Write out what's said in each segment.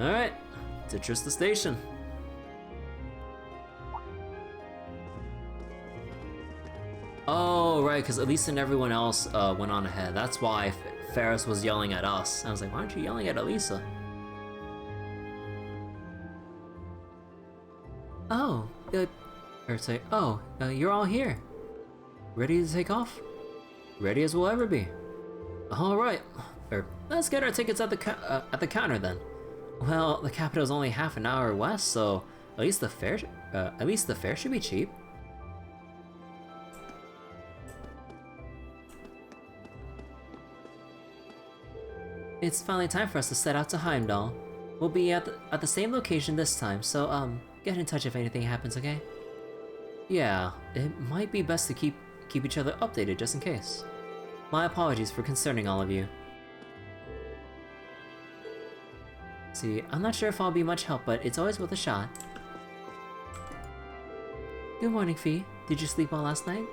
Alright, to Trista Station. Oh, right, because Elisa and everyone else went on ahead. That's why Ferris was yelling at us. I was like, why aren't you yelling at Elisa? Oh, you're all here. Ready to take off? Ready as we'll ever be. All right, let's get our tickets at the counter then. Well, the capital's only half an hour west, so at least the fare should be cheap. It's finally time for us to set out to Heimdallr. We'll be at the same location this time, so get in touch if anything happens, okay? Yeah, it might be best to keep each other updated just in case. My apologies for concerning all of you. See, I'm not sure if I'll be much help, but it's always worth a shot. Good morning, Fie. Did you sleep well last night?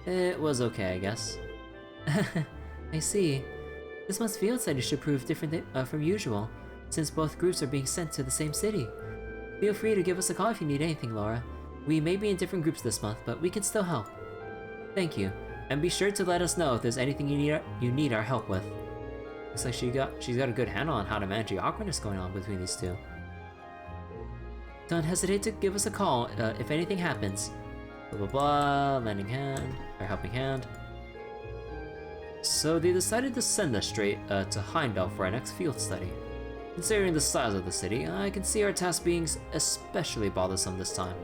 It was okay, I guess. I see. This month's field study should prove different from usual, since both groups are being sent to the same city. Feel free to give us a call if you need anything, Laura. We may be in different groups this month, but we can still help. Thank you, and be sure to let us know if there's anything you need our help with. Looks like she's got a good handle on how to manage the awkwardness going on between these two. Don't hesitate to give us a call if anything happens. Blah blah blah, lending hand, or helping hand. So they decided to send us straight to Heimdallr for our next field study. Considering the size of the city, I can see our task being especially bothersome this time.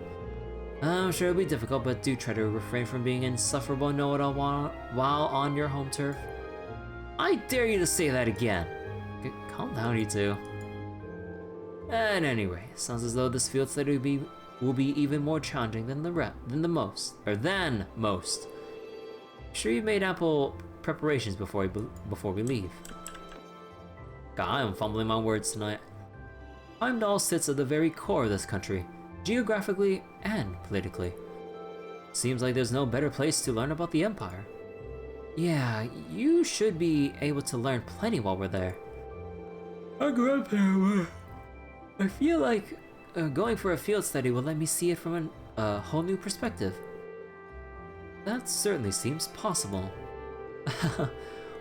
I'm sure it'll be difficult, but do try to refrain from being insufferable know-it-all while on your home turf. I dare you to say that again! Okay, calm down, you two. And anyway, sounds as though this field study will be even more challenging than most. Sure you've made ample preparations before we leave. God, I am fumbling my words tonight. Heimdallr sits at the very core of this country, geographically and politically. Seems like there's no better place to learn about the Empire. Yeah, you should be able to learn plenty while we're there. I grew up here. I feel like going for a field study will let me see it from a whole new perspective. That certainly seems possible.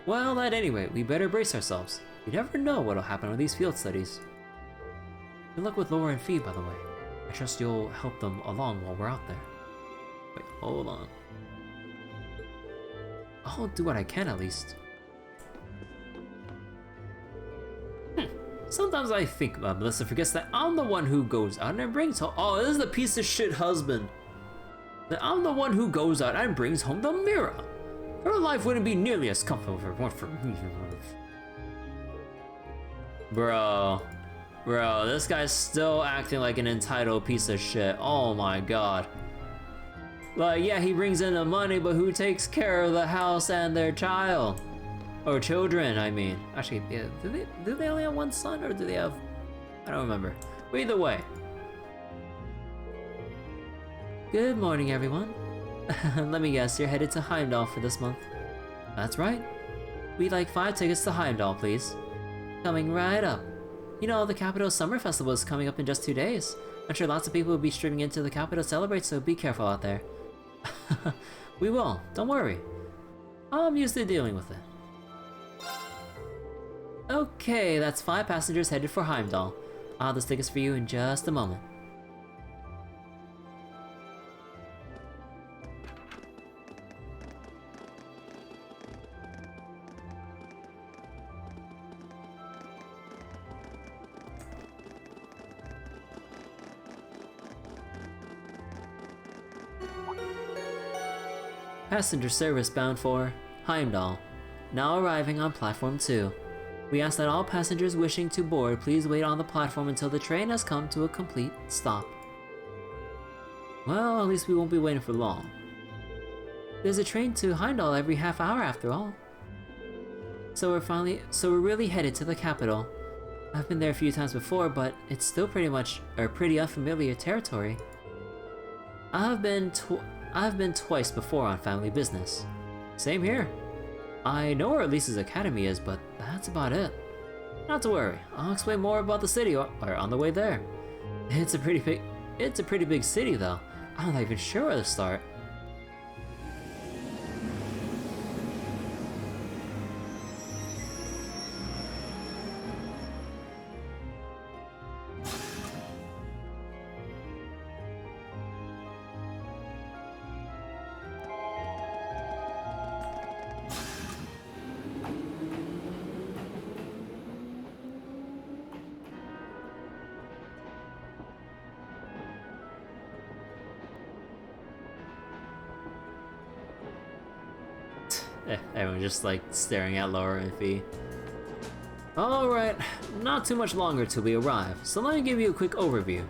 Well, at any rate, we better brace ourselves. You never know what'll happen with these field studies. Good luck with Laura and Fie, by the way. I trust you'll help them along while we're out there. Wait, hold on. I'll do what I can, at least. Sometimes I think Melissa forgets that I'm the one who goes out and brings home— oh, this is the piece of shit husband. That I'm the one who goes out and brings home the mirror. Her life wouldn't be nearly as comfortable if it weren't for me. Bro, this guy's still acting like an entitled piece of shit. Oh my god. Like, yeah, he brings in the money, but who takes care of the house and their child? Or children, I mean. Actually, yeah, do they only have one son, or do they have— I don't remember. But either way. Good morning, everyone. Let me guess, you're headed to Heimdallr for this month. That's right. We'd like 5 tickets to Heimdallr, please. Coming right up. You know, the capital Summer Festival is coming up in just 2 days. I'm sure lots of people will be streaming into the capital to celebrate, so be careful out there. We will, don't worry. I'm used to dealing with it. Okay, that's 5 passengers headed for Heimdallr. I'll have those tickets for you in just a moment. Passenger service bound for Heimdallr, now arriving on platform 2. We ask that all passengers wishing to board please wait on the platform until the train has come to a complete stop. Well, at least we won't be waiting for long. There's a train to Heimdallr every half hour after all. So we're really headed to the capital. I've been there a few times before, but it's still pretty unfamiliar territory. I've been twice before on family business. Same here. I know where Elisa's academy is, but that's about it. Not to worry, I'll explain more about the city or on the way there. It's a pretty big city though. I'm not even sure where to start. Everyone's just like staring at Laura and Fie. Alright, not too much longer till we arrive, so let me give you a quick overview.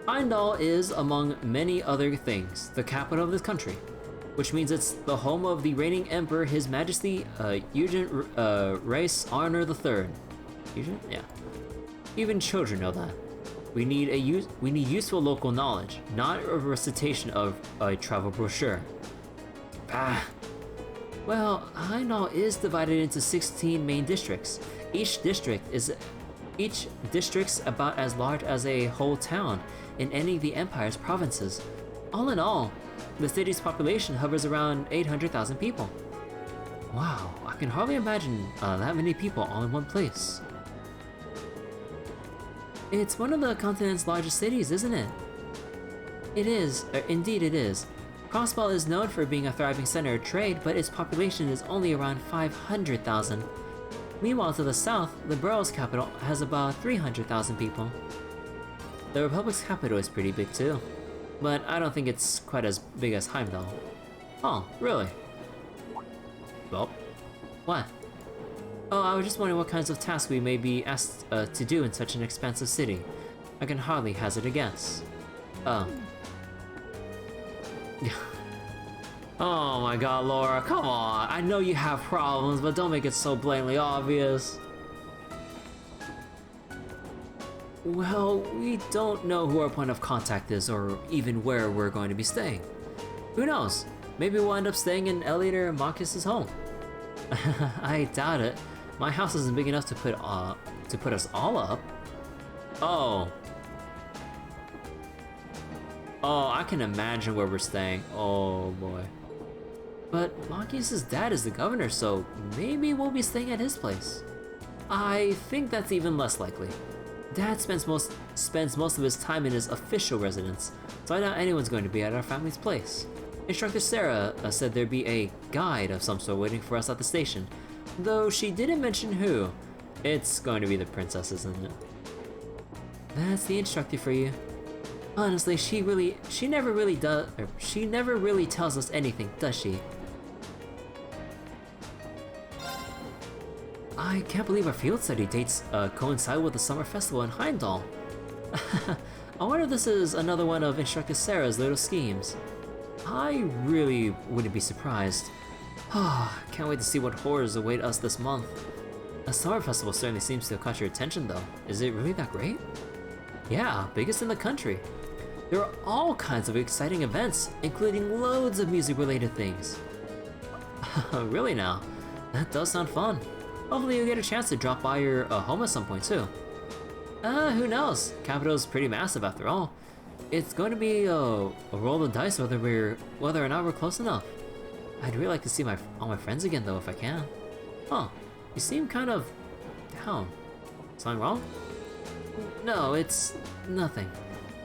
Heimdallr is, among many other things, the capital of this country, which means it's the home of the reigning emperor, His Majesty Eugen Race Honor III. Eugen? Yeah. Even children know that. We need useful local knowledge, not a recitation of a travel brochure. Well, Heimdallr is divided into 16 main districts. Each district's about as large as a whole town in any of the Empire's provinces. All in all, the city's population hovers around 800,000 people. Wow, I can hardly imagine that many people all in one place. It's one of the continent's largest cities, isn't it? It is, indeed it is. Crossbell is known for being a thriving center of trade, but its population is only around 500,000. Meanwhile, to the south, the borough's capital has about 300,000 people. The Republic's capital is pretty big too, but I don't think it's quite as big as Heimdallr. Oh, really? Well, what? Oh, I was just wondering what kinds of tasks we may be asked to do in such an expansive city. I can hardly hazard a guess. Oh my god, Laura, come on. I know you have problems, but don't make it so blatantly obvious. Well, we don't know who our point of contact is or even where we're going to be staying. Who knows? Maybe we'll end up staying in Elliot or Marcus's home. I doubt it. My house isn't big enough to put us all up. Oh, I can imagine where we're staying. Oh boy. But Marcus's dad is the governor, so maybe we'll be staying at his place. I think that's even less likely. Dad spends most of his time in his official residence, so I doubt anyone's going to be at our family's place. Instructor Sarah said there'd be a guide of some sort waiting for us at the station, though she didn't mention who. It's going to be the princess, isn't it? That's the instructor for you. Honestly, she never really tells us anything, does she? I can't believe our field study dates coincide with the summer festival in Heimdallr. I wonder if this is another one of Instructor Sarah's little schemes. I really wouldn't be surprised. Can't wait to see what horrors await us this month. A summer festival certainly seems to have caught your attention though. Is it really that great? Yeah, biggest in the country. There are all kinds of exciting events, including loads of music-related things. Really now? That does sound fun. Hopefully you'll get a chance to drop by your home at some point too. Who knows? Capital's pretty massive after all. It's going to be a roll of the dice whether or not we're close enough. I'd really like to see all my friends again though if I can. Huh, you seem kind of down. Something wrong? No, it's nothing.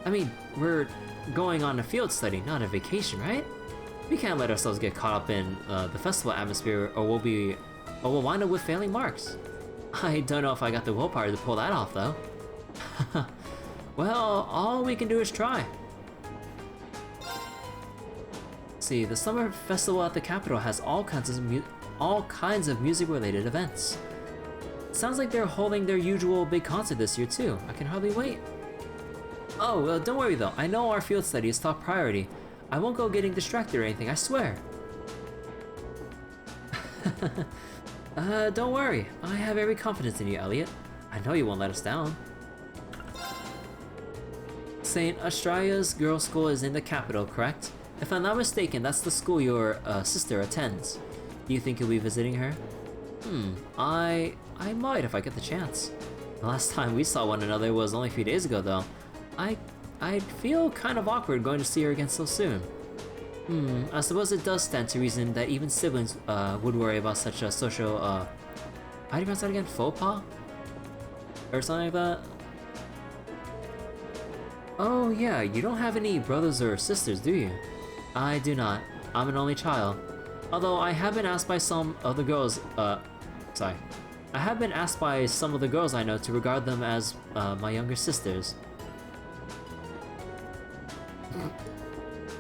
I mean, we're going on a field study, not a vacation, right? We can't let ourselves get caught up in the festival atmosphere or we'll wind up with failing marks. I don't know if I got the willpower to pull that off though. Well, all we can do is try. See, the summer festival at the capital has all kinds of music-related events. Sounds like they're holding their usual big concert this year too. I can hardly wait. Oh, don't worry though. I know our field study is top priority. I won't go getting distracted or anything, I swear. Don't worry. I have every confidence in you, Elliot. I know you won't let us down. St. Australia's girls' school is in the capital, correct? If I'm not mistaken, that's the school your sister attends. Do you think you'll be visiting her? I might if I get the chance. The last time we saw one another was only a few days ago, though. I'd feel kind of awkward going to see her again so soon. I suppose it does stand to reason that even siblings would worry about such a social, how do you pronounce that again? Faux pas? Or something like that? Oh yeah, you don't have any brothers or sisters, do you? I do not. I'm an only child. Although I have been asked by some of the girls, I have been asked by some of the girls I know to regard them as my younger sisters.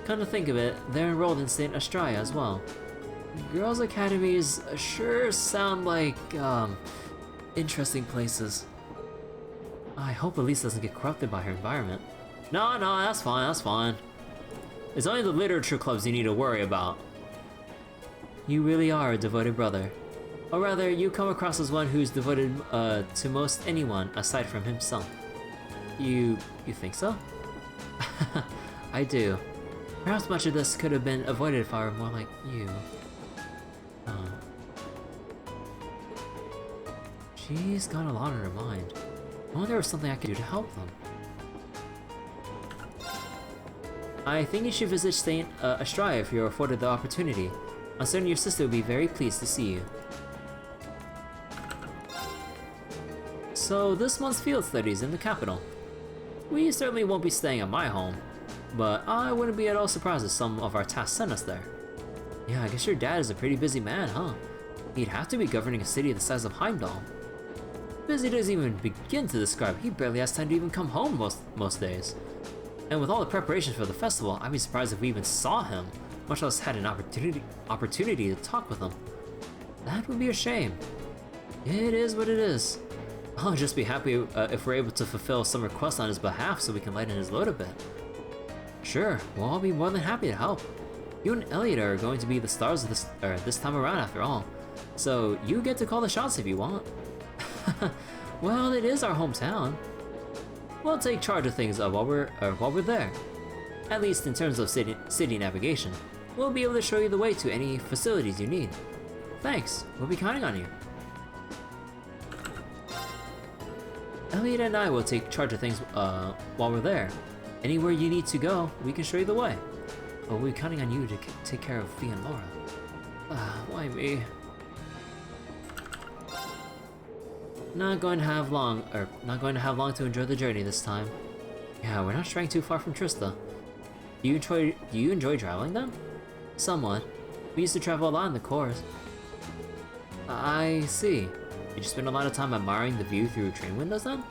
Come to think of it, they're enrolled in St. Astraea as well. Girls' academies sure sound like, interesting places. I hope Elise doesn't get corrupted by her environment. No, that's fine. It's only the literature clubs you need to worry about. You really are a devoted brother. Or rather, you come across as one who's devoted to most anyone aside from himself. You think so? I do. Perhaps much of this could have been avoided if I were more like you. She's got a lot on her mind. I wonder if there was something I could do to help them. I think you should visit St. Astraea if you're afforded the opportunity. I'm certain your sister will be very pleased to see you. So this month's field studies in the capital. We certainly won't be staying at my home, but I wouldn't be at all surprised if some of our tasks sent us there. Yeah, I guess your dad is a pretty busy man, huh? He'd have to be governing a city the size of Heimdallr. Busy doesn't even begin to describe. He barely has time to even come home most days. And with all the preparations for the festival, I'd be surprised if we even saw him, much less had an opportunity to talk with him. That would be a shame. It is what it is. I'll just be happy if we're able to fulfill some requests on his behalf so we can lighten his load a bit. Sure, we'll all be more than happy to help. You and Elliot are going to be the stars of this time around after all. So you get to call the shots if you want. Well, it is our hometown. We'll take charge of things while we're there. At least in terms of city navigation. We'll be able to show you the way to any facilities you need. Thanks, we'll be counting on you. Elliot and I will take charge of things while we're there. Anywhere you need to go, we can show you the way. But we'll be counting on you to take care of Fie and Laura. Why me? Not going to have long to enjoy the journey this time. Yeah, we're not straying too far from Trista. Do you enjoy traveling then? Somewhat. We used to travel a lot in the course. I see. Did you spend a lot of time admiring the view through train windows then?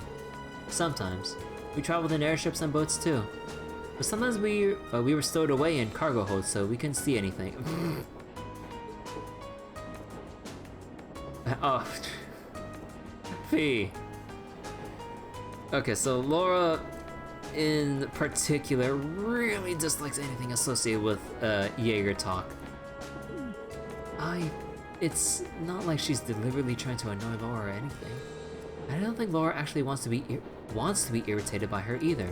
Sometimes. We traveled in airships and boats too. But sometimes we were stowed away in cargo holds so we couldn't see anything. Oh. Fie. Okay, so Laura in particular really dislikes anything associated with Jaeger talk. It's not like she's deliberately trying to annoy Laura or anything. I don't think Laura actually wants to be irritated by her either.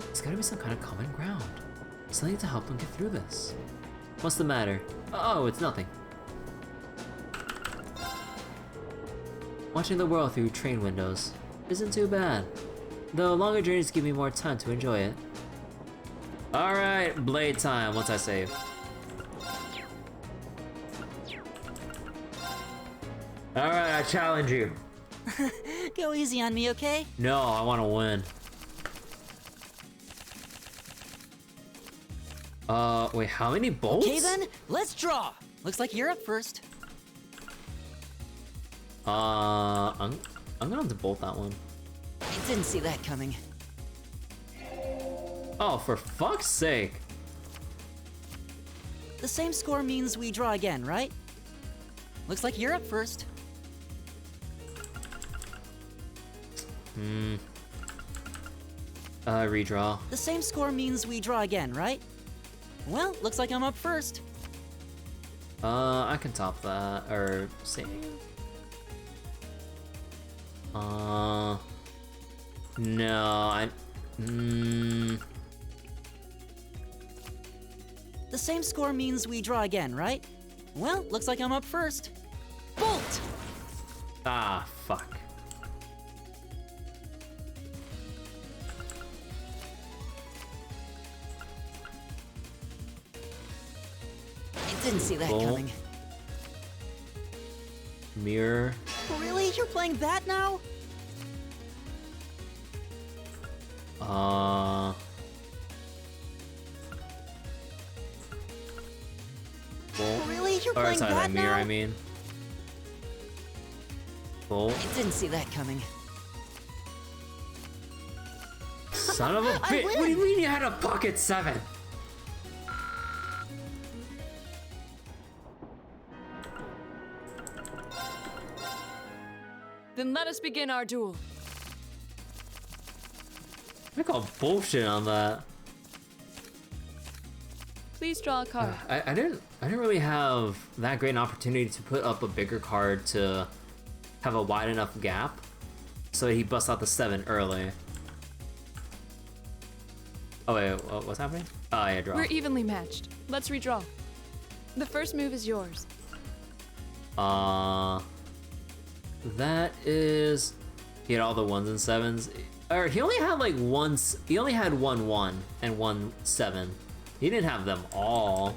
It's gotta be some kind of common ground. Something to help them get through this. What's the matter? Oh, it's nothing. Watching the world through train windows isn't too bad, though longer journeys give me more time to enjoy it. Alright, blade time once I save. Alright, I challenge you. Go easy on me, okay? No, I want to win. Wait, how many bolts? Okay then, let's draw. Looks like you're up first. I'm gonna have to bolt that one. I didn't see that coming. Oh, for fuck's sake. The same score means we draw again, right? Looks like you're up first. Redraw. The same score means we draw again, right? Well, looks like I'm up first. I can top that, or save. No, The same score means we draw again, right? Well, looks like I'm up first. Bolt! Ah, fuck. I didn't see that Bolt. coming. Mirror. Really? You're playing that now? Bolt. Really? You're Or playing sorry, that mirror, now? I mean. Bolt. I didn't see that coming. Son of a I bitch! win. What do you mean you had a pocket 7? Then let us begin our duel. I call bullshit on that. Please draw a card. I didn't really have that great an opportunity to put up a bigger card to have a wide enough gap, so he busts out the 7 early. Oh wait, what's happening? Oh yeah, draw. We're evenly matched. Let's redraw. The first move is yours. That is, he had all the 1s and 7s. Or he only had like he only had 1 and 1 7. He didn't have them all.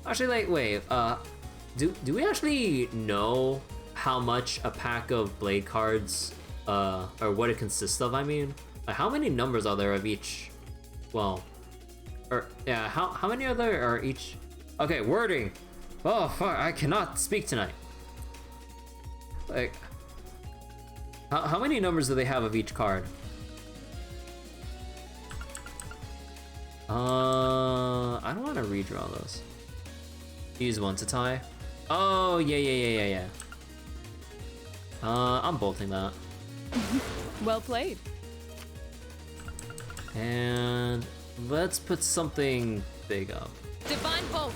Actually, like, wait, do we actually know how much a pack of blade cards, or what it consists of, I mean? Like, how many numbers are there of each? Well, or, yeah, how many are there are each? Okay, wording. Oh, fuck, I cannot speak tonight. Like, how many numbers do they have of each card? I don't want to redraw those. Use 1 to tie. Oh, yeah. I'm bolting that. Well played. And let's put something big up. Divine Bolt.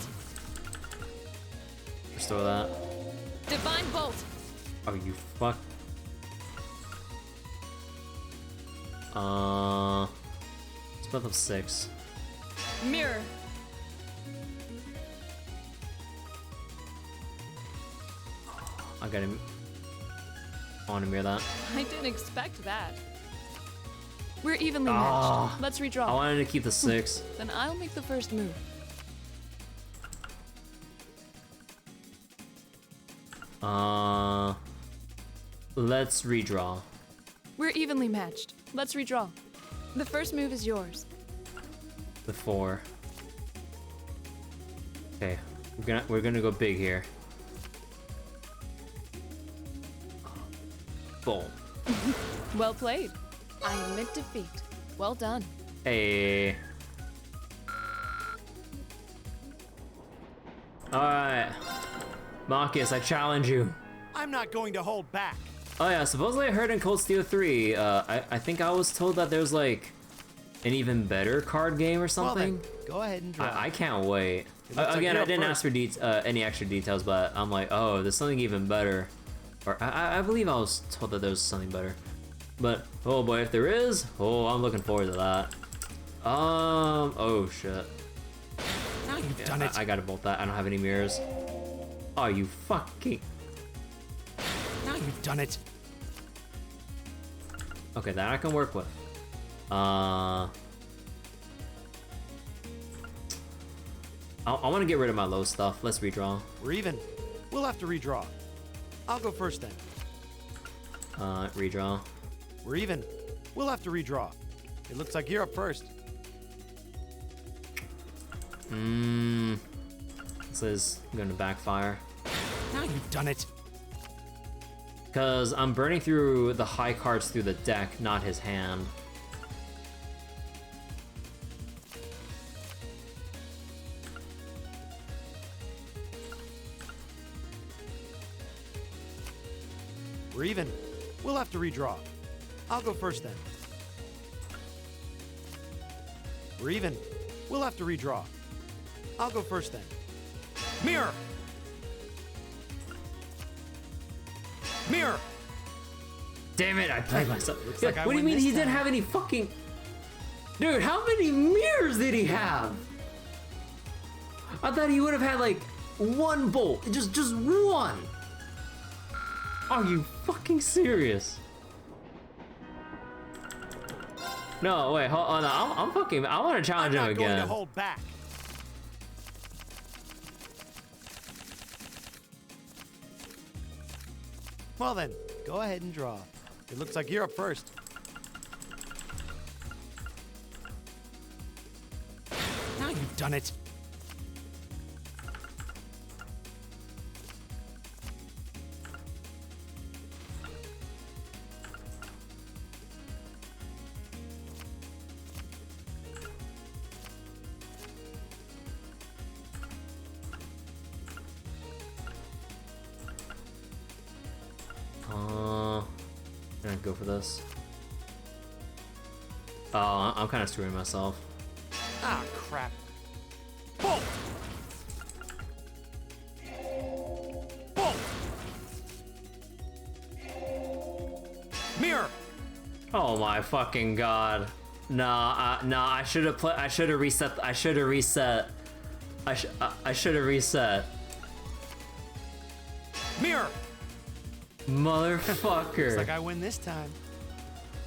Restore that. Divine Bolt. Oh, you fuck. Let's put up 6. Mirror. I gotta. I want to mirror that. I didn't expect that. We're evenly Ah. matched. Let's I redraw. wanted to keep the 6. Then I'll make the first move. Let's redraw. We're evenly matched. Let's redraw. The first move is yours. The 4. Okay, we're gonna go big here. Boom. Well played. I admit defeat. Well done. Hey. Alright. Marcus, I challenge you. I'm not going to hold back. Oh yeah, supposedly I heard in Cold Steel 3, I think I was told that there's like an even better card game or Well something. then, go ahead and draw. I can't wait. looks like Again, you're I up didn't first. ask for any extra details, but I'm like, oh, there's something even better. Or I believe I was told that there was something better. But, oh boy, if there is, oh, I'm looking forward to that. Oh shit. Now you've Yeah, done it. I gotta bolt that. I don't have any mirrors. Oh, you fucking... Now you've done it. Okay, that I can work with. I want to get rid of my low stuff. Let's redraw. We're even. We'll have to redraw. I'll go first then. Redraw. We're even. We'll have to redraw. It looks like you're up first. This is going to backfire. Now you've done it. Because I'm burning through the high cards through the deck, not his hand. We're even. We'll have to redraw. I'll go first then. We're even. We'll have to redraw. I'll go first then. Mirror! Mirror! Damn it, I played myself. Looks Yeah, like I what do you win mean he this didn't time. have any fucking... Dude, how many mirrors did he have? I thought he would have had like one bolt. Just one. Are you fucking serious? No, wait, hold on. I'm fucking. I want to challenge him I'm not again. going to hold back. Well then, go ahead and draw. It looks like you're up first. Now you've done it. I'm gonna go for this. Oh, I'm kind of screwing myself. Ah, crap. Bolt! Bolt! Mirror! Oh my fucking god. Nah, nah, I should have I should have reset. I should have reset. I should have reset. Mirror! Motherfucker. Looks like I win this time.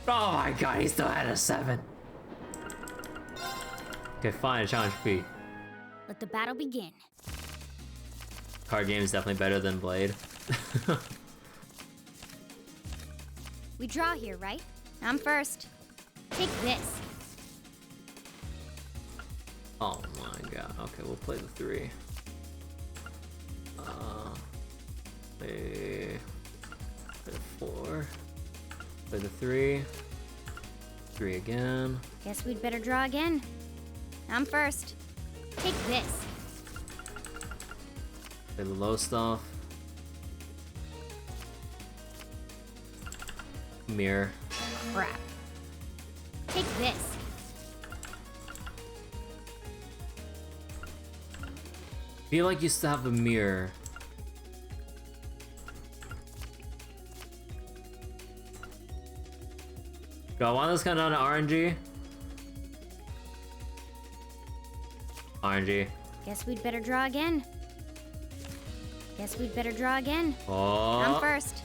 Oh my god, he still had a 7. Okay, fine, challenge Fie. Let the battle begin. Card game is definitely better than Blade. We draw here, right? I'm first. Take this. Oh my god. Okay, we'll play the 3. Play the 4. Play the 3. 3 again. Guess we'd better draw again. I'm first. Take this. Play the low stuff. Mirror. Crap. Take this. Feel like you still have the mirror. Do I want this kind of RNG? RNG. Guess we'd better draw again. Guess we'd better draw again. Oh. I'm first.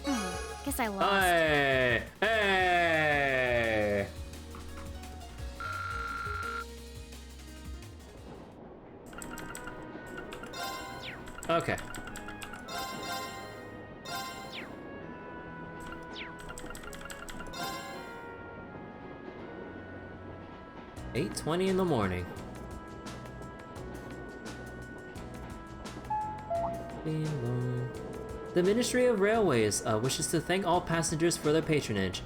Guess I lost. Hey! Hey! Okay. $8:20 in the morning. The Ministry of Railways wishes to thank all passengers for their patronage.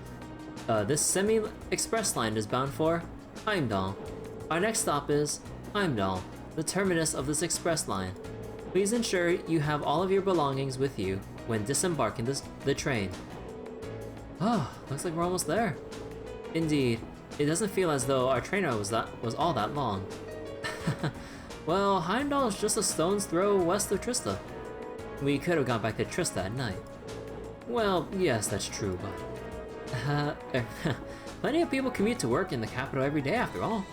This semi-express line is bound for Heimdallr. Our next stop is Heimdallr, the terminus of this express line. Please ensure you have all of your belongings with you when disembarking the train. Oh, looks like we're almost there. Indeed, it doesn't feel as though our train ride was all that long. Well, Heimdallr is just a stone's throw west of Trista. We could have gone back to Trista at night. Well, yes, that's true, but... plenty of people commute to work in the capital every day after all.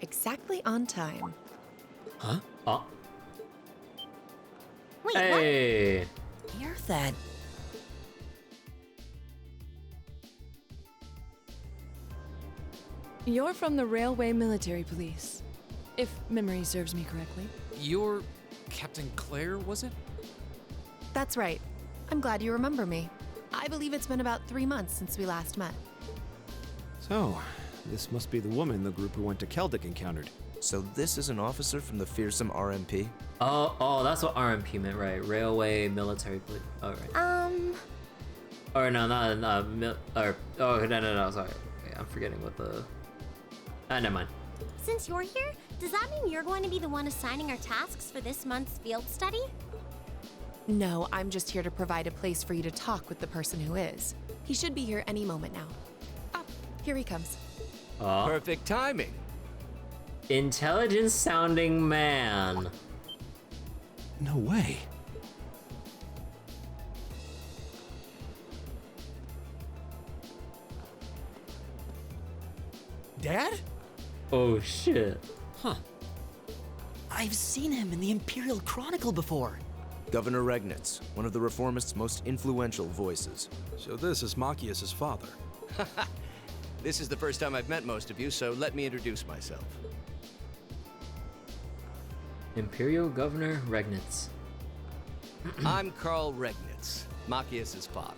Exactly on time. Huh? Oh. Wait, Hey! Hear that? You're from the Railway Military Police, if memory serves me correctly. You're Captain Claire, was it? That's right. I'm glad you remember me. I believe it's been about 3 months since we last met. So, this must be the woman the group who went to Keldic encountered. So this is an officer from the fearsome RMP? Oh, that's what RMP meant, right? Railway Military Police. Oh, right. Or no, not, oh, no, sorry. I'm forgetting what the... never mind. Since you're here, does that mean you're going to be the one assigning our tasks for this month's field study? No, I'm just here to provide a place for you to talk with the person who is. He should be here any moment now. Ah, here he comes. Perfect timing. Intelligent sounding man. No way. Dad? Oh shit. Huh. I've seen him in the Imperial Chronicle before. Governor Regnitz, one of the Reformists' most influential voices. So this is Machias's father. This is the first time I've met most of you, so let me introduce myself. Imperial Governor Regnitz. I'm Carl Regnitz, Machias's father.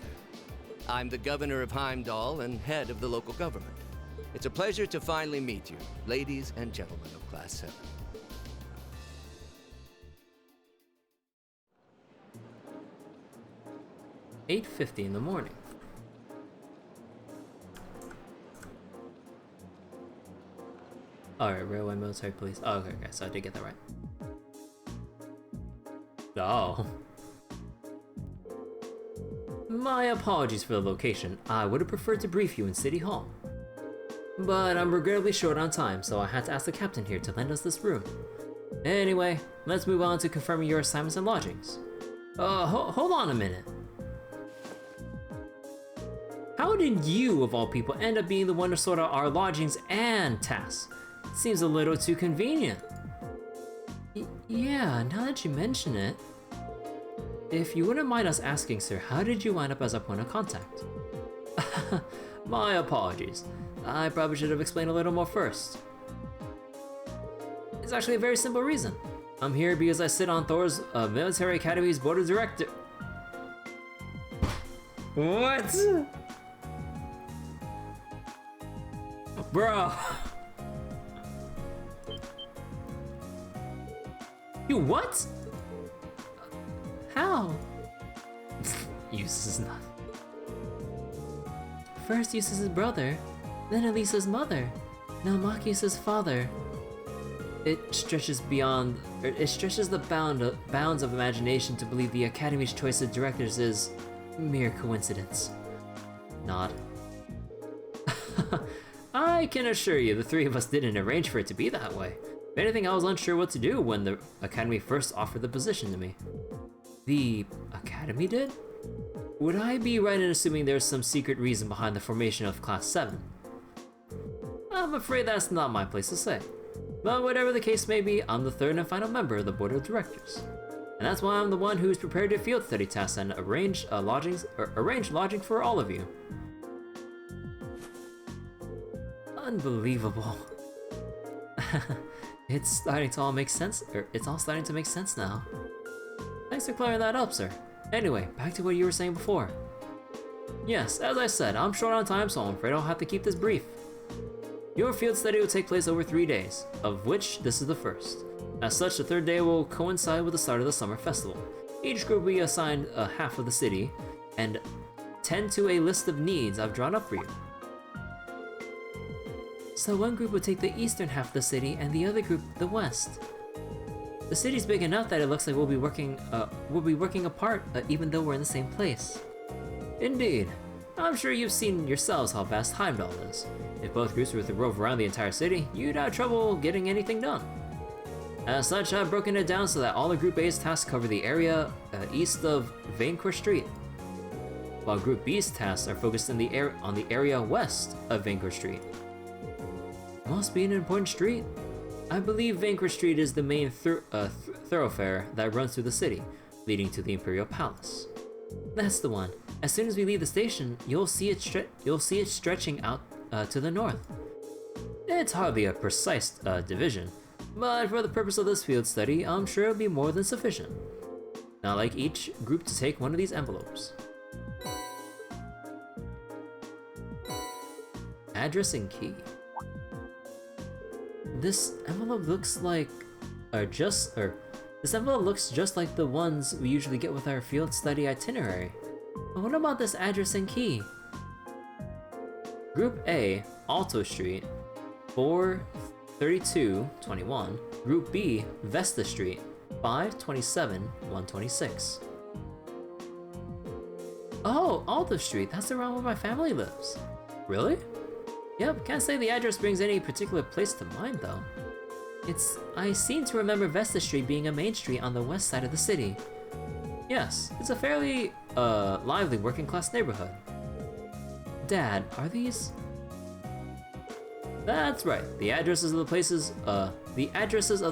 I'm the governor of Heimdallr and head of the local government. It's a pleasure to finally meet you, ladies and gentlemen of Class 7. $8:50 in the morning. Alright, Railway Military Police. Oh, okay, so I did get that right. Oh. My apologies for the location. I would have preferred to brief you in City Hall. But I'm regrettably short on time, so I had to ask the captain here to lend us this room. Anyway, let's move on to confirming your assignments and lodgings. Hold on a minute. How did you, of all people, end up being the one to sort out our lodgings and tasks? Seems a little too convenient. Yeah, now that you mention it. If you wouldn't mind us asking, sir, how did you wind up as our point of contact? My apologies. I probably should have explained a little more first. It's actually a very simple reason. I'm here because I sit on Thor's Military Academy's board of directors. What? Bro. You what? How? Eustace is not. First Eustace's brother, then Elisa's mother, now Machias's father. It stretches the bounds of imagination to believe the Academy's choice of directors is mere coincidence. Nod. I can assure you the three of us didn't arrange for it to be that way. If anything, I was unsure what to do when the Academy first offered the position to me. The Academy did? Would I be right in assuming there's some secret reason behind the formation of Class 7? I'm afraid that's not my place to say. But whatever the case may be, I'm the third and final member of the board of directors. And that's why I'm the one who's prepared your field study tasks and arranged lodging for all of you. Unbelievable. It's starting to all make sense, it's all starting to make sense now. Thanks for clearing that up, sir. Anyway, back to what you were saying before. Yes, as I said, I'm short on time, so I'm afraid I'll have to keep this brief. Your field study will take place over 3 days, of which this is the first. As such, the third day will coincide with the start of the summer festival. Each group will be assigned a half of the city, and tend to a list of needs I've drawn up for you. So one group will take the eastern half of the city, and the other group the west. The city's big enough that it looks like we'll be working apart, even though we're in the same place. Indeed. I'm sure you've seen yourselves how vast Heimdallr is. If both groups were to rove around the entire city, you'd have trouble getting anything done. As such, I've broken it down so that all the Group A's tasks cover the area east of Vanquist Street, while Group B's tasks are focused on the area west of Vanquist Street. Must be an important street. I believe Vanquist Street is the main thoroughfare that runs through the city, leading to the Imperial Palace. That's the one. As soon as we leave the station, you'll see it stretching out to the north. It's hardly a precise division, but for the purpose of this field study, I'm sure it'll be more than sufficient. Now I'd like each group to take one of these envelopes. Address and key. This envelope looks just like the ones we usually get with our field study itinerary. But what about this address and key? Group A, Alto Street, 43221. Group B, Vesta Street, 527-126. Oh, Alto Street, that's around where my family lives. Really? Yep, can't say the address brings any particular place to mind though. I seem to remember Vesta Street being a main street on the west side of the city. Yes, it's a fairly, lively working class neighborhood. Dad, are these? That's right, the addresses of the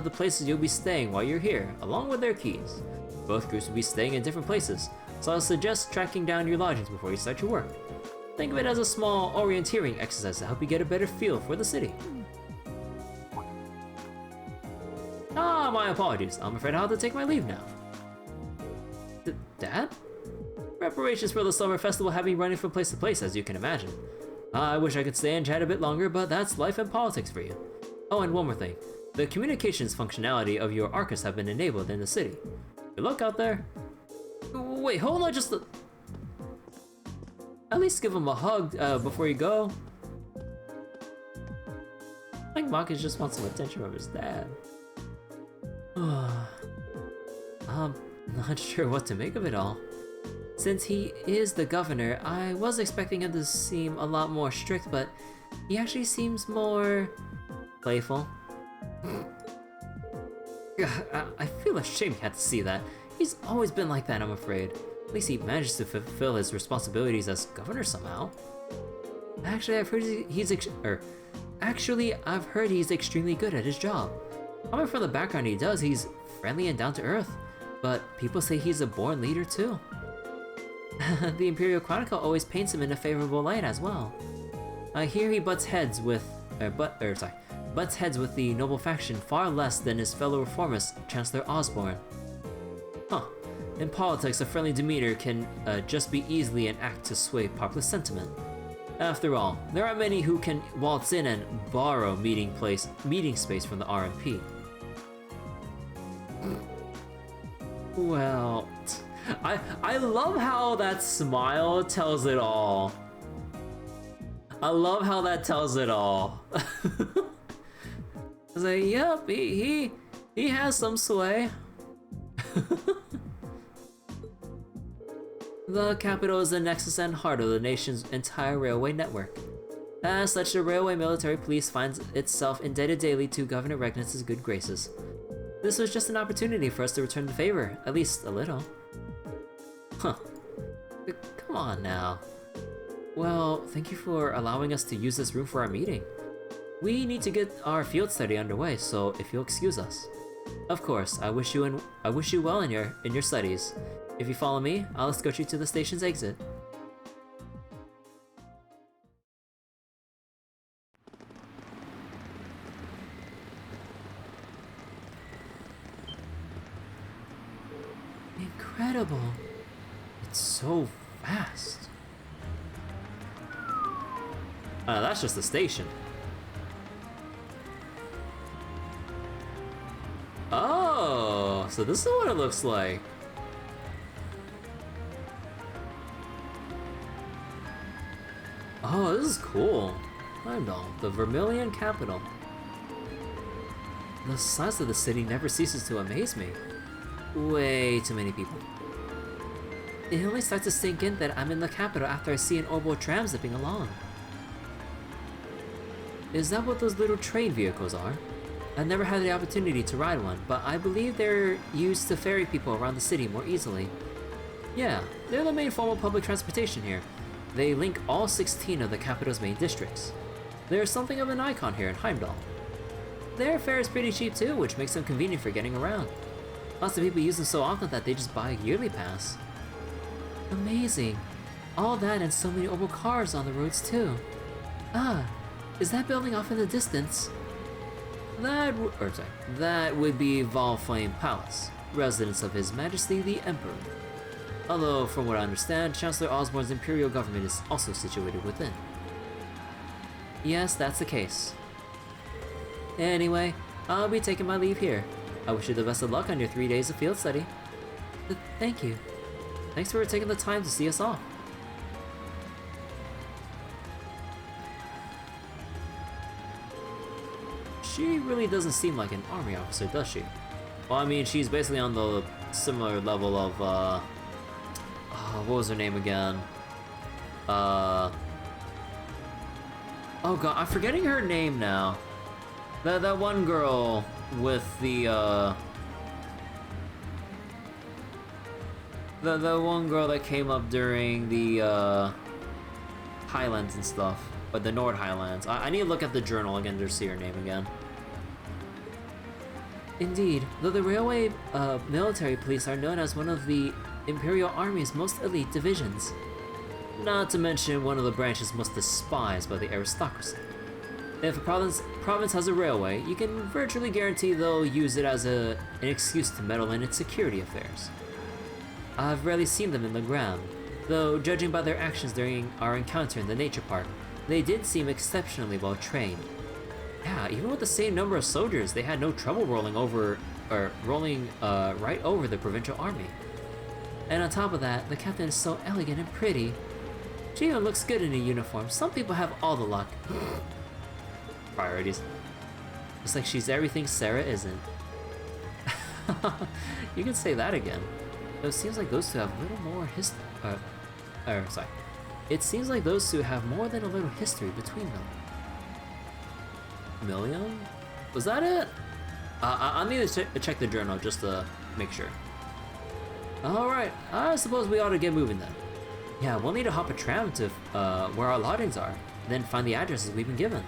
places you'll be staying while you're here, along with their keys. Both groups will be staying in different places, so I'll suggest tracking down your lodgings before you start your work. Think of it as a small orienteering exercise to help you get a better feel for the city. Ah, my apologies. I'm afraid I'll have to take my leave now. Dad? Preparations for the summer festival have me running from place to place, as you can imagine. I wish I could stay and chat a bit longer, but that's life and politics for you. Oh, and one more thing. The communications functionality of your Arcus have been enabled in the city. Good luck out there. Wait, hold on just at least give him a hug before you go. I think Marcus just wants some attention from his dad. I'm not sure what to make of it all. Since he is the governor, I was expecting him to seem a lot more strict, but he actually seems more playful. I feel ashamed he had to see that. He's always been like that, I'm afraid. At least he managed to fulfill his responsibilities as governor somehow. Actually, I've heard he's extremely good at his job. Coming from the background he does, he's friendly and down to earth. But people say he's a born leader too. The Imperial Chronicle always paints him in a favorable light as well. I hear he butts heads with the noble faction far less than his fellow reformist, Chancellor Osborne. Huh. In politics, a friendly demeanor can just be easily an act to sway popular sentiment. After all, there are many who can waltz in and borrow meeting space from the RMP. Well, I love how that smile tells it all. I love how that tells it all. I was like, yep, he has some sway. The capital is the nexus and heart of the nation's entire railway network. As such, the railway military police finds itself indebted daily to Governor Regnitz's good graces. This was just an opportunity for us to return the favor, at least a little. Huh. Come on now. Well, thank you for allowing us to use this room for our meeting. We need to get our field study underway, so if you'll excuse us. Of course, I wish you well in your studies. If you follow me, I'll escort you to the station's exit. Incredible! It's so fast. That's just the station. Oh, so this is what it looks like. Oh, this is cool. Heimdallr, the Vermilion capital. The size of the city never ceases to amaze me. Way too many people. It only starts to sink in that I'm in the capital after I see an orbital tram zipping along. Is that what those little train vehicles are? I've never had the opportunity to ride one, but I believe they're used to ferry people around the city more easily. Yeah, they're the main form of public transportation here. They link all 16 of the capital's main districts. They're something of an icon here in Heimdallr. Their fare is pretty cheap too, which makes them convenient for getting around. Lots of people use them so often that they just buy a yearly pass. Amazing. All that and so many orbital cars on the roads too. Ah, is that building off in the distance? That would be Valflame Palace, residence of His Majesty the Emperor. Although, from what I understand, Chancellor Osborne's imperial government is also situated within. Yes, that's the case. Anyway, I'll be taking my leave here. I wish you the best of luck on your 3 days of field study. Thank you. Thanks for taking the time to see us off. She really doesn't seem like an army officer, does she? Well, I mean, she's basically on the similar level of, what was her name again? Oh god, I'm forgetting her name now. That one girl with the one girl that came up during the, Highlands and stuff. But the Nord Highlands. I need to look at the journal again to see her name again. Indeed, though the railway military police are known as one of the Imperial Army's most elite divisions. Not to mention one of the branches most despised by the aristocracy. If a province has a railway, you can virtually guarantee they'll use it as an excuse to meddle in its security affairs. I've rarely seen them in the ground, though judging by their actions during our encounter in the nature park, they did seem exceptionally well trained. Yeah, even with the same number of soldiers, they had no trouble rolling right over the provincial army. And on top of that, the captain is so elegant and pretty. She even looks good in a uniform. Some people have all the luck. Priorities. It's like she's everything Sarah isn't. You can say that again. Though it seems like those two have a little more sorry. It seems like those two have more than a little history between them. Million? Was that it? I'll need to check the journal just to make sure. Alright, I suppose we ought to get moving then. Yeah, we'll need to hop a tram to where our lodgings are, then find the addresses we've been given.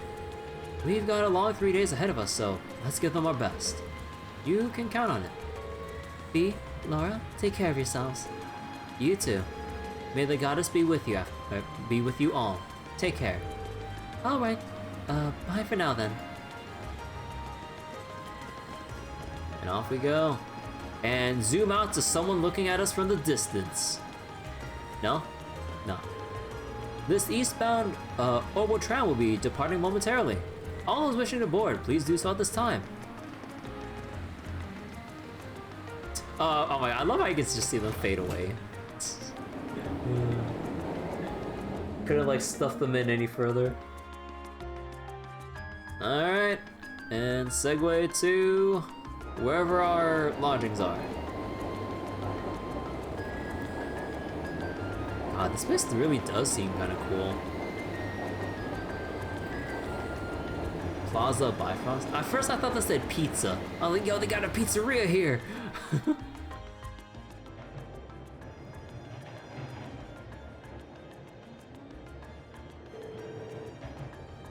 We've got a long 3 days ahead of us, so let's give them our best. You can count on it. Fie, Laura, take care of yourselves. You too. May the goddess be with you all. Take care. Alright, bye for now then. And off we go. And zoom out to someone looking at us from the distance. No? No. This eastbound Orbital tram will be departing momentarily. All those wishing to board, please do so at this time. Oh my god, I love how you can just see them fade away. Couldn't like stuff them in any further. Alright, and segue to wherever our lodgings are. This place really does seem kind of cool. Plaza Bifrost? At first I thought that said pizza. I was like, yo, they got a pizzeria here!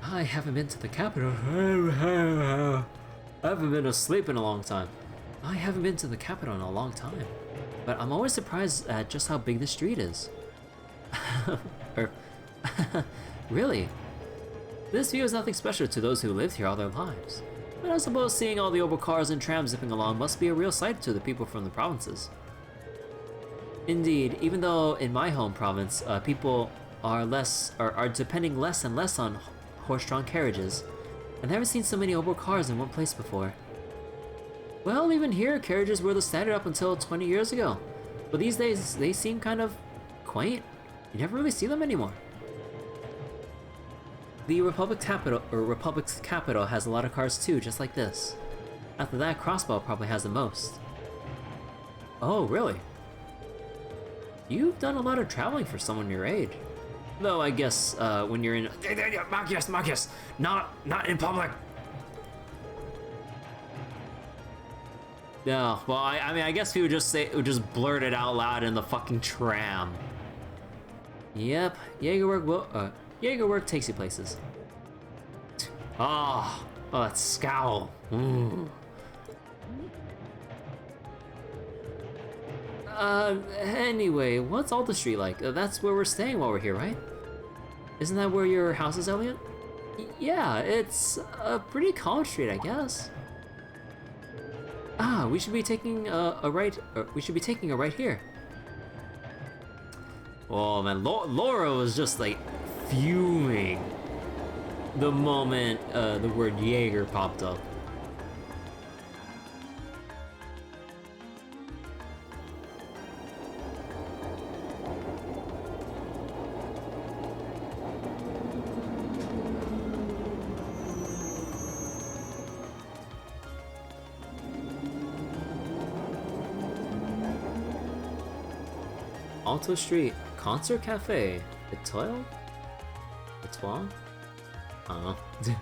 I haven't been to the capital. I haven't been asleep in a long time. I haven't been to the capital in a long time. But I'm always surprised at just how big the street is. Really? This view is nothing special to those who lived here all their lives. But I suppose seeing all the Orbital cars and trams zipping along must be a real sight to the people from the provinces. Indeed, even though in my home province, people are depending less and less on horse-drawn carriages, I've never seen so many Orbital cars in one place before. Well, even here, carriages were the standard up until 20 years ago. But these days, they seem kind of quaint. You never really see them anymore. The Republic's capital has a lot of cars too, just like this. After that, Crossbow probably has the most. Oh, really? You've done a lot of traveling for someone your age. Though I guess when you're in Marcus, not in public. No, well, I mean, I guess he would just blurt it out loud in the fucking tram. Yep, Jaegerwork takes you places. Oh, that scowl. Anyway, what's Alto Street like? That's where we're staying while we're here, right? Isn't that where your house is, Elliot? Yeah, it's a pretty calm street, I guess. We should be taking a right here. Oh man, Laura was just like fuming the moment the word Jaeger popped up. Alto Street Concert Cafe. Etoile? Etoile? I don't know.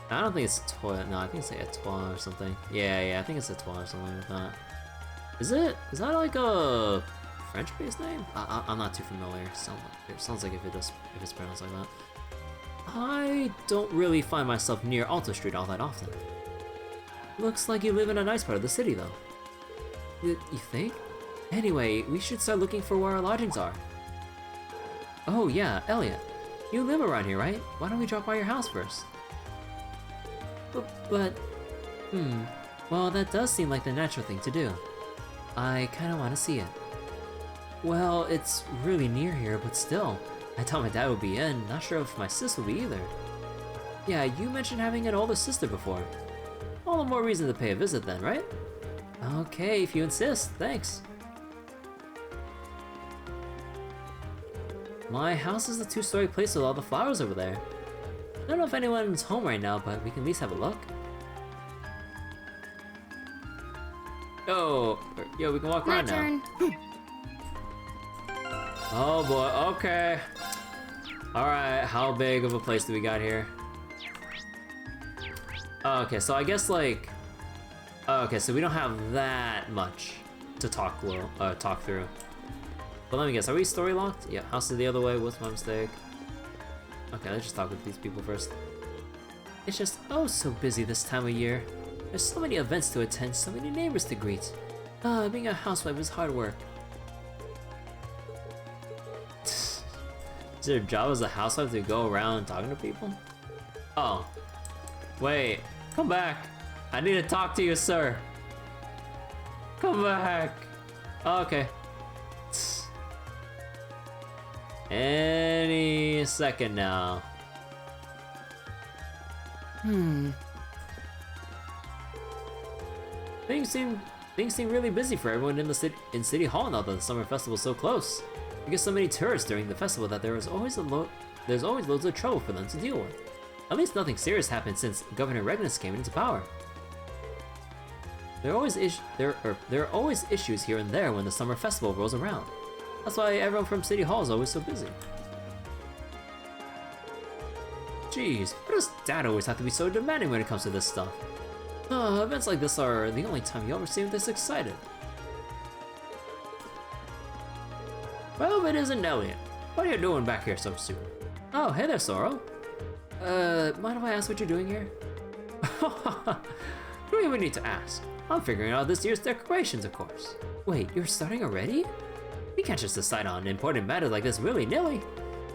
I don't think it's toilet. No, I think it's like Etoile or something. Yeah, I think it's Etoile or something like that. Is it? Is that like a French-based name? I'm not too familiar. Sounds like if it's pronounced like that. I don't really find myself near Alto Street all that often. Looks like you live in a nice part of the city, though. You think? Anyway, we should start looking for where our lodgings are. Oh yeah, Elliot. You live around here, right? Why don't we drop by your house first? Well, that does seem like the natural thing to do. I kinda wanna see it. Well, it's really near here, but still. I thought my dad would be in, not sure if my sis would be either. Yeah, you mentioned having an older sister before. All the more reason to pay a visit then, right? Okay, if you insist, thanks. My house is a 2-story place with all the flowers over there. I don't know if anyone's home right now, but we can at least have a look. Yo, we can walk around now. Oh boy, okay. Alright, how big of a place do we got here? Oh, okay, so I guess like... Oh, okay, so we don't have that much to talk through. But let me guess, are we story locked? Yeah, house is the other way, what's my mistake? Okay, let's just talk with these people first. It's just oh so busy this time of year. There's so many events to attend, so many neighbors to greet. Being a housewife is hard work. Is your job as a housewife to go around talking to people? Oh. Wait, come back. I need to talk to you, sir. Come back. Oh, okay. Any second now. Things seem really busy for everyone in City Hall now that the summer festival is so close. We get so many tourists during the festival that there's always loads of trouble for them to deal with. At least nothing serious happened since Governor Regnitz came into power. There are always issues here and there when the summer festival rolls around. That's why everyone from City Hall is always so busy. Jeez, why does Dad always have to be so demanding when it comes to this stuff? Events like this are the only time you ever seem this excited. Well, it isn't Elliot. What are you doing back here so soon? Oh, hey there, Sorrow. Mind if I ask what you're doing here? You don't even need to ask. I'm figuring out this year's decorations, of course. Wait, you're starting already? We can't just decide on important matters like this willy-nilly.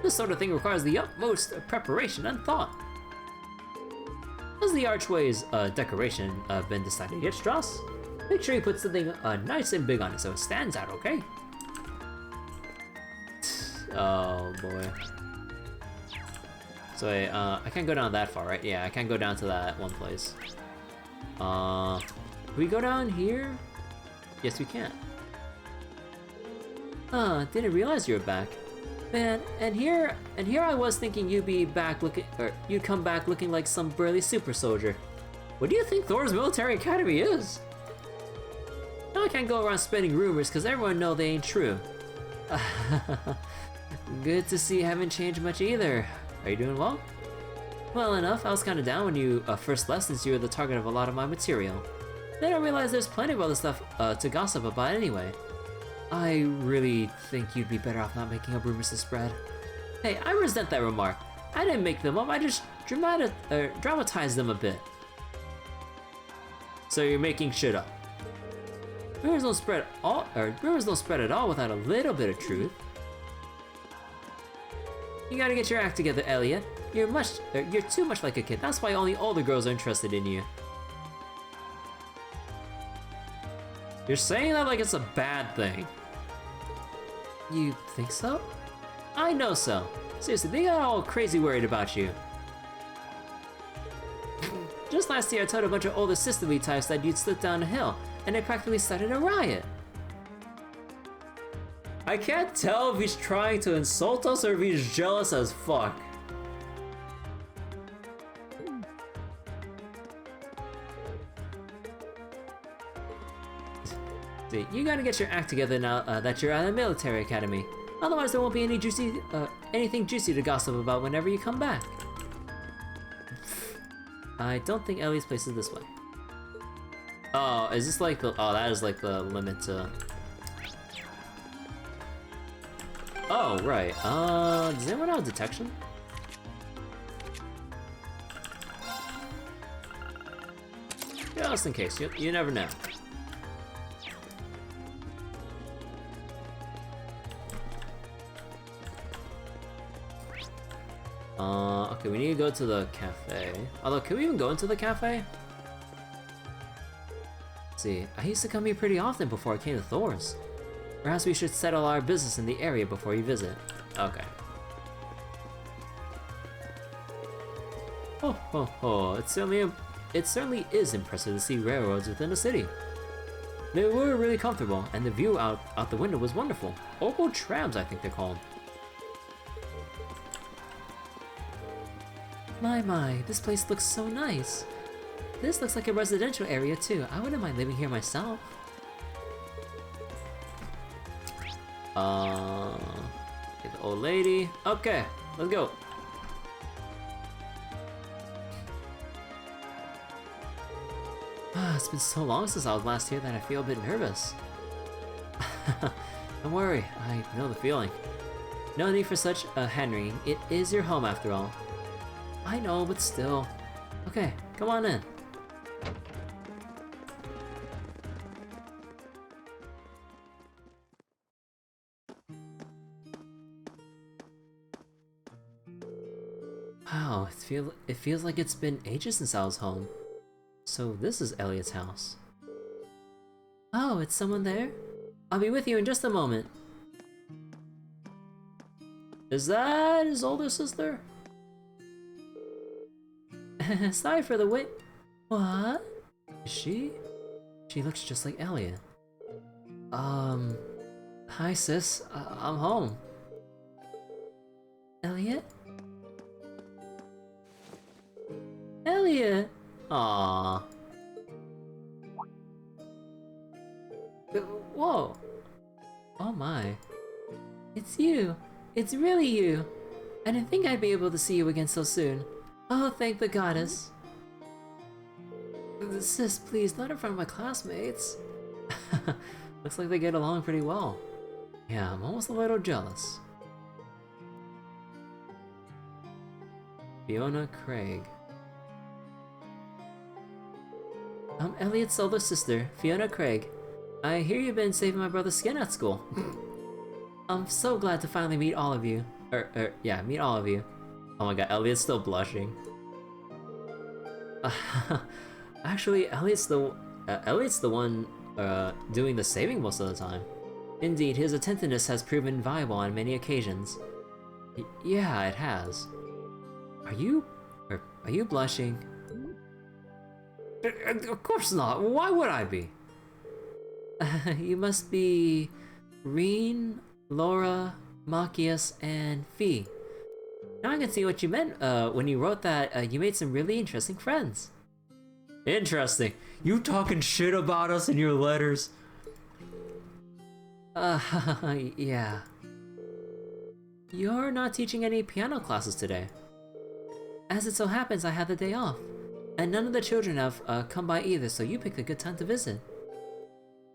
This sort of thing requires the utmost preparation and thought. Has the archway's decoration been decided yet, Strauss? Make sure you put something nice and big on it so it stands out, okay? Oh boy. So wait, I can't go down that far, right? Yeah, I can't go down to that one place. Can we go down here? Yes, we can. Didn't realize you were back. Man, and here I was thinking you'd come back looking like some burly super soldier. What do you think Thor's military academy is? Now I can't go around spreading rumors because everyone know they ain't true. Good to see you haven't changed much either. Are you doing well? Well enough. I was kinda down when you first left since you were the target of a lot of my material. Then I realized there's plenty of other stuff to gossip about anyway. I really think you'd be better off not making up rumors to spread. Hey, I resent that remark. I didn't make them up, I just dramatized them a bit. So you're making shit up. Rumors don't spread at all without a little bit of truth. You gotta get your act together, Elliot. You're too much like a kid. That's why only older girls are interested in you. You're saying that like it's a bad thing. You think so? I know so. Seriously, they got all crazy worried about you. Just last year I told a bunch of older sisterly types that you'd slip down a hill, and they practically started a riot. I can't tell if he's trying to insult us or if he's jealous as fuck. See, you gotta get your act together now that you're at a military academy. Otherwise, there won't be anything juicy to gossip about whenever you come back. I don't think Ellie's place is this way. Oh, is this like the... Oh, that is like the limit to... Oh, right. Does anyone have detection? Just in case, you never know. Okay, we need to go to the cafe. Although, can we even go into the cafe? Let's see, I used to come here pretty often before I came to Thor's. Perhaps we should settle our business in the area before you visit. Okay. Oh, ho, ho. It certainly is impressive to see railroads within the city. They were really comfortable, and the view out the window was wonderful. Opal trams, I think they're called. My, this place looks so nice. This looks like a residential area too. I wouldn't mind living here myself. Get the old lady. Okay, let's go. It's been so long since I was last here that I feel a bit nervous. Don't worry, I know the feeling. No need for such a hand-wringing. It is your home after all. I know, but still. Okay, come on in. Wow, it feels like it's been ages since I was home. So this is Elliot's house. Oh, it's someone there? I'll be with you in just a moment. Is that his older sister? Sorry for the wait. What? Is she? She looks just like Elliot. Hi sis, I'm home. Elliot? Elliot! Aww. Whoa! Oh my. It's you! It's really you! I didn't think I'd be able to see you again so soon. Oh, thank the goddess. Sis, please, not in front of my classmates. Looks like they get along pretty well. Yeah, I'm almost a little jealous. Fiona Craig. I'm Elliot's older sister, Fiona Craig. I hear you've been saving my brother's skin at school. I'm so glad to finally meet all of you. Yeah, meet all of you. Oh my god, Elliot's still blushing. Actually, Elliot's the one doing the saving most of the time. Indeed, his attentiveness has proven valuable on many occasions. Yeah, it has. Are you blushing? Of course not. Why would I be? You must be Reen, Laura, Machias, and Fie. Now I can see what you meant when you wrote that you made some really interesting friends. Interesting. You talking shit about us in your letters? Yeah. You're not teaching any piano classes today. As it so happens, I had the day off. And none of the children have come by either, so you picked a good time to visit.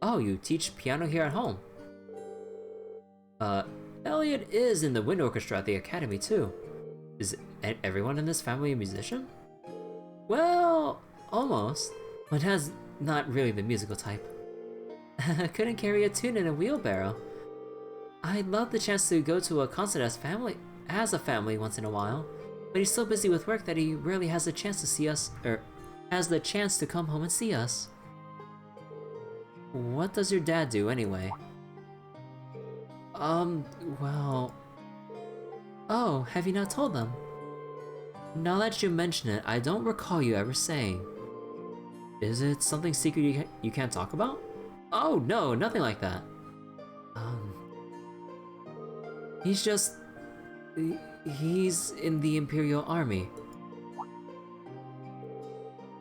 Oh, you teach piano here at home? Elliot is in the wind orchestra at the academy too. Is everyone in this family a musician? Well, almost. One has not really the musical type. Couldn't carry a tune in a wheelbarrow. I'd love the chance to go to a concert as a family once in a while. But he's so busy with work that he rarely has the chance to see us, or has the chance to come home and see us. What does your dad do anyway? Well... Oh, have you not told them? Now that you mention it, I don't recall you ever saying. Is it something secret you can't talk about? Oh, no, nothing like that. He's just... He's in the Imperial Army.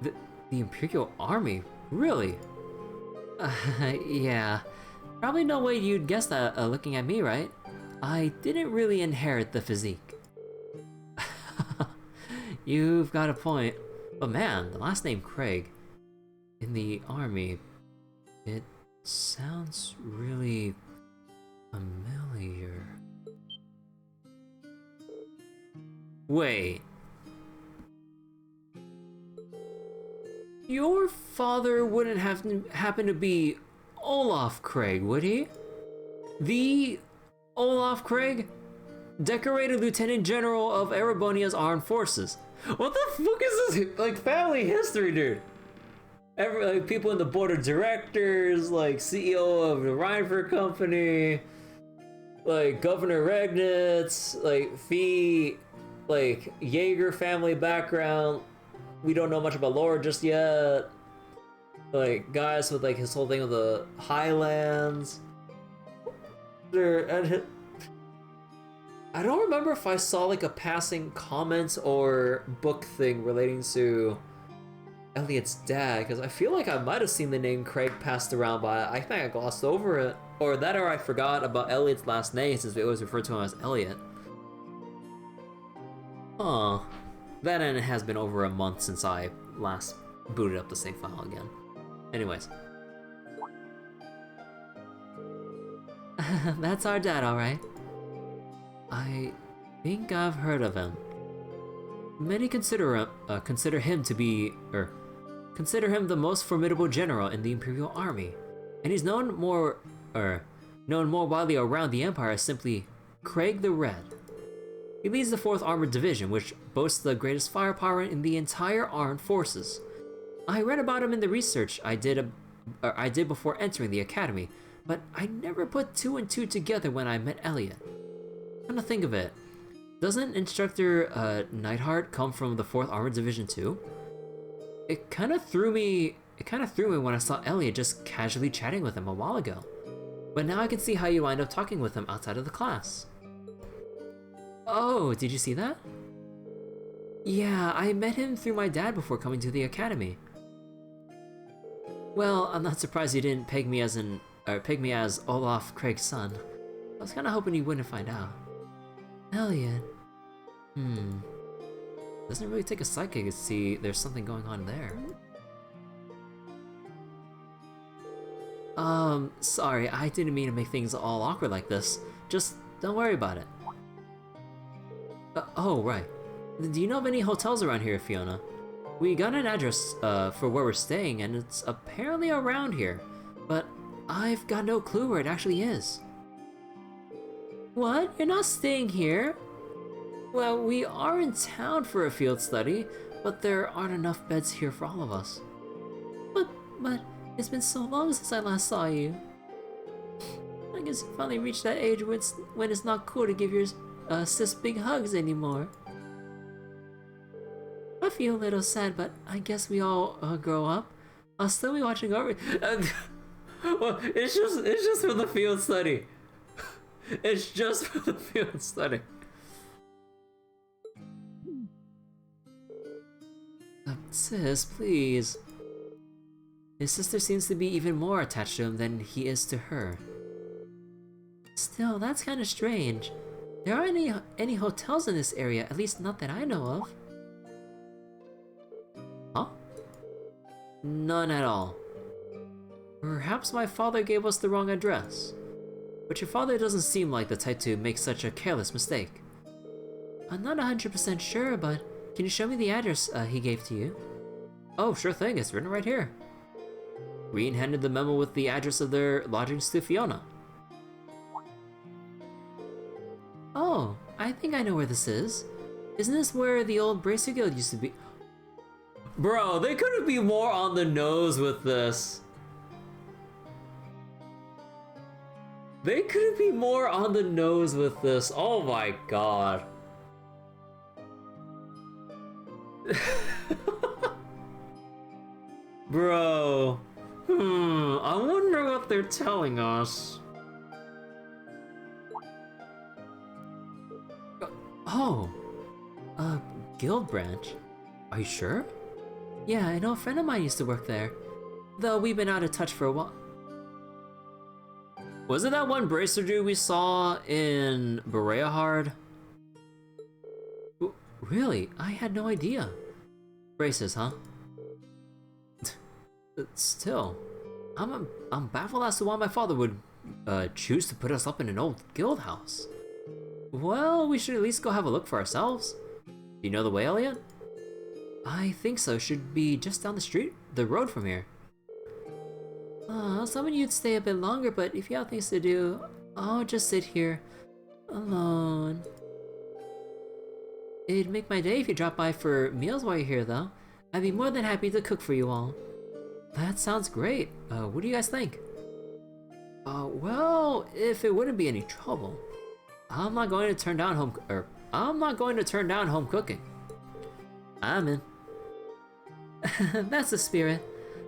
The Imperial Army? Really? Yeah. Probably no way you'd guess that looking at me, right? I didn't really inherit the physique. You've got a point. But man, the last name Craig in the army, it sounds really familiar. Wait. Your father wouldn't have happen to be Olaf Craig, would he? The Olaf Craig? Decorated Lieutenant General of Erebonia's Armed Forces. What the fuck is this? Like, family history, dude. Like, people in the board of directors, like, CEO of the Reinford Company, like, Governor Regnitz, like, Fie, like, Jaeger family background. We don't know much about Laura just yet. Like, guys with, like, his whole thing with the Highlands. I don't remember if I saw, like, a passing comment or book thing relating to Elliot's dad, because I feel like I might have seen the name Craig passed around, but I think I glossed over it. Or that, or I forgot about Elliot's last name since we always refer to him as Elliot. Huh. That, and it has been over a month since I last booted up the save file again. Anyways. That's our dad, alright. I think I've heard of him. Many consider him the most formidable general in the Imperial Army, and he's known more widely around the Empire as simply Craig the Red. He leads the 4th Armored Division, which boasts the greatest firepower in the entire armed forces. I read about him in the research I did before entering the academy, but I never put 2 and 2 together when I met Elliot. Come to think of it, doesn't Instructor Neidhart come from the 4th Armored Division too? It kind of threw me when I saw Elliot just casually chatting with him a while ago. But now I can see how you wind up talking with him outside of the class. Oh, did you see that? Yeah, I met him through my dad before coming to the academy. Well, I'm not surprised you didn't peg me as Olaf Craig's son. I was kind of hoping you wouldn't find out. Elliot. Doesn't really take a psychic to see there's something going on there. Sorry, I didn't mean to make things all awkward like this. Just don't worry about it. Oh, right. Do you know of any hotels around here, Fiona? We got an address for where we're staying, and it's apparently around here, but I've got no clue where it actually is. What? You're not staying here? Well, we are in town for a field study, but there aren't enough beds here for all of us. But it's been so long since I last saw you. I guess you finally reached that age when it's not cool to give your sis big hugs anymore. I feel a little sad, but I guess we all grow up. I'll still be watching over. Well, it's just for the field study. It's just for the field study. Sis, please. His sister seems to be even more attached to him than he is to her. Still, that's kind of strange. There aren't any hotels in this area, at least not that I know of. Huh? None at all. Perhaps my father gave us the wrong address. But your father doesn't seem like the type to make such a careless mistake. I'm not 100% sure, but can you show me the address he gave to you? Oh, sure thing, it's written right here. Green handed the memo with the address of their lodgings to Fiona. Oh, I think I know where this is. Isn't this where the old Bracer Guild used to be? Bro, they couldn't be more on the nose with this. They couldn't be more on the nose with this. Oh my god. Bro. I wonder what they're telling us. Oh. Guild branch? Are you sure? Yeah, I know a friend of mine used to work there. Though we've been out of touch for a while. Was it that one bracer dude we saw in Bereahard? Really? I had no idea. Braces, huh? Still, I'm baffled as to why my father would choose to put us up in an old guild house. Well, we should at least go have a look for ourselves. Do you know the way, Elliot? I think so. Should be just down the road from here. I was hoping you'd stay a bit longer, but if you have things to do, I'll just sit here alone. It'd make my day if you drop by for meals while you're here, though. I'd be more than happy to cook for you all. That sounds great. What do you guys think? Well, if it wouldn't be any trouble, I'm not going to turn down home cooking. I'm in. That's the spirit.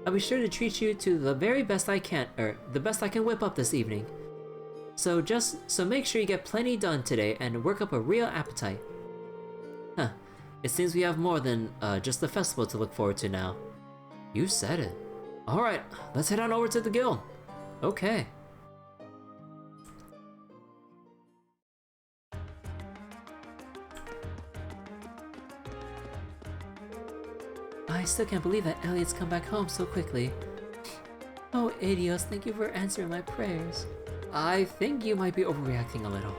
I'll be sure to treat you to the very best I can, or the best I can whip up this evening. So make sure you get plenty done today and work up a real appetite. Huh. It seems we have more than just the festival to look forward to now. You said it. Alright, let's head on over to the guild. Okay. I still can't believe that Elliot's come back home so quickly. Oh, Adios, thank you for answering my prayers. I think you might be overreacting a little.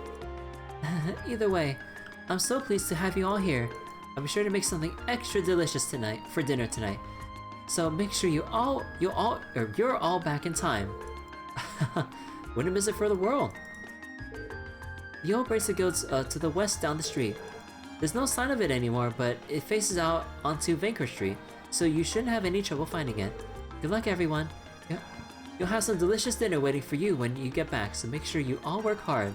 Either way, I'm so pleased to have you all here. I'll be sure to make something extra delicious for dinner tonight. So make sure you're all back in time. Wouldn't miss it for the world. The old bracer guild's to the west down the street. There's no sign of it anymore, but it faces out onto Vanker Street, so you shouldn't have any trouble finding it. Good luck, everyone. You'll have some delicious dinner waiting for you when you get back, so make sure you all work hard.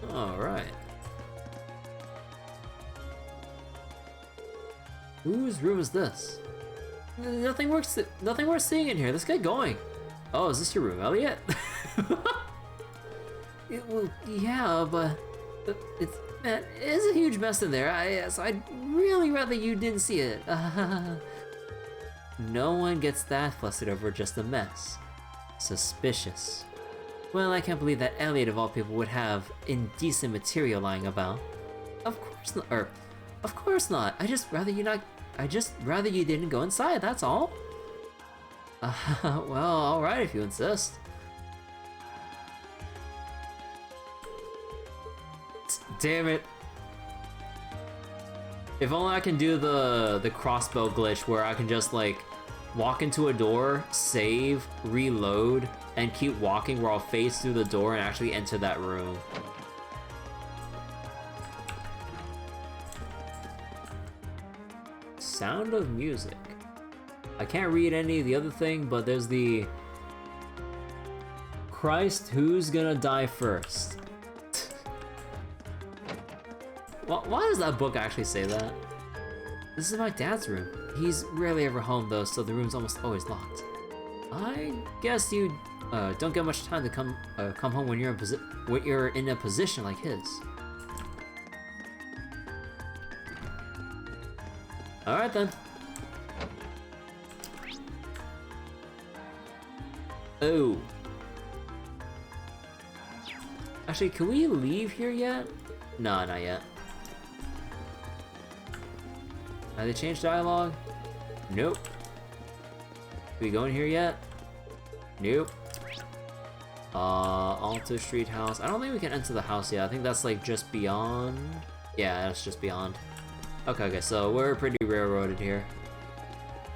Alright. Whose room is this? Nothing worth seeing in here. Let's get going. Oh, is this your room, Elliot? Well, yeah, but it is a huge mess in there. So I'd really rather you didn't see it. No one gets that flustered over just a mess. Suspicious. Well, I can't believe that Elliot of all people would have indecent material lying about. Of course not. I just rather you didn't go inside, that's all. Well, alright if you insist. Damn it. If only I can do the crossbow glitch where I can just like walk into a door, save, reload, and keep walking where I'll phase through the door and actually enter that room. Sound of music. I can't read any of the other thing, but there's the Christ, who's gonna die first? Why does that book actually say that? This is my dad's room. He's rarely ever home though, so the room's almost always locked. I guess you don't get much time to come home when you're in a position like his. All right then. Oh. Actually, can we leave here yet? No, not yet. Have they changed dialogue? Nope. Can we go in here yet? Nope. Alto Street house. I don't think we can enter the house yet. I think that's like just beyond. Yeah, that's just beyond. Okay, so we're pretty railroaded here.